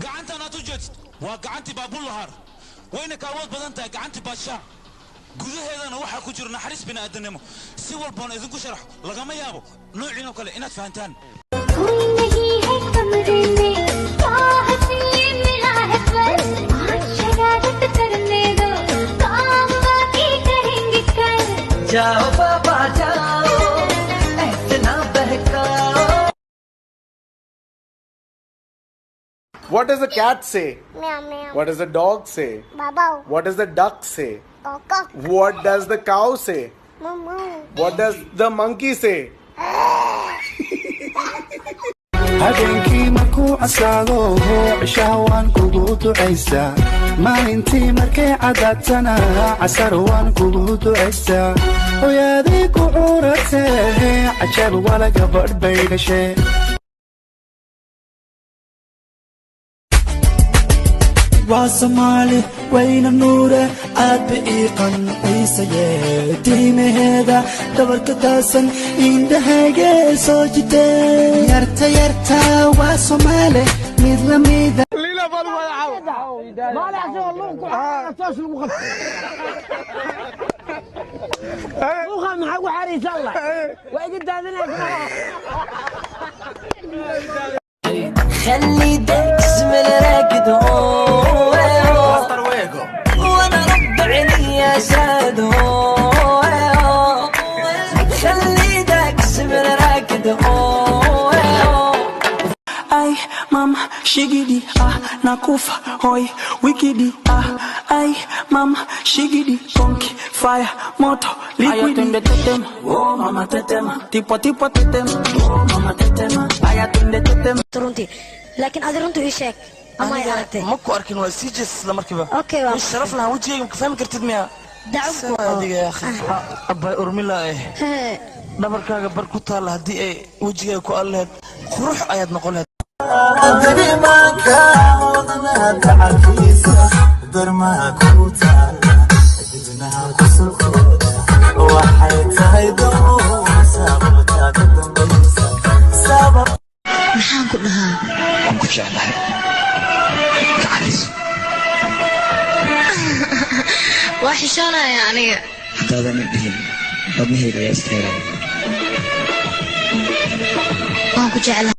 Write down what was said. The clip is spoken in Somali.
قعنت أنا توجد وقعنت بابول لهار وينك أول بدنت قعنت باشا قذي هذا نوحة كجرنا حريص بنا أدنمو سوى البون إذن كشرح لقما يابو نوعين وكله إنات فهمتان जाओ बाबा जाओ ऐसे ना बहकाओ. What does the cat say? Meow meow. What does the dog say? Baba. What does the duck say? Coco. What does the cow say? Moo. What does the monkey say? habeenkii markuu casaado cishaha waan kugu ducaysaa maalintii markay cadaatana casar waan kugu ducaysaa hooyaday ku curatee cajaab wala gabadh bay dhashee waa Soomaali wayna nuure aad biiqan aysaye tiimaheeda dabarka taasan indhahayga soo jitee yarta yarta waa Soomaali mid la mida ليلى فضوى يا عو ما لا عشان الله توصل وخف وخم حق حريص الله وقد هذا خلي اسم الراكد وانا رب عيني يا سادو خلي اسم الراكد ay mama shigidi nakufa hoy wikidi ay mama shigidi konki fire moto liquidi tetem oh mama tetem tipo tetem oh mama tetem aya tunde tetem runtii laakiin adi runtii ii sheeg ama ay aragtay ma ku arkin waa sii jees isla markiiba okay waa sharafna wajigayga ma fahmi kartid miya dacwo adiga ya akhi abay urmila dhabarkaaga bar ku taal hadii ay wajigayga ku alleed qurux ayaad noqon lahayd adri manka wadna tacfiisa darma ku taal dibnaha kusulkooda waxay tahay doo sababta ka dambaysa sabab maxaan ku dhahaa waan ku jeclahay kacaliso waa xishoonaya aniga haddaadan dhihin wadnahayga ayaa istaagaya waan ku jeclahay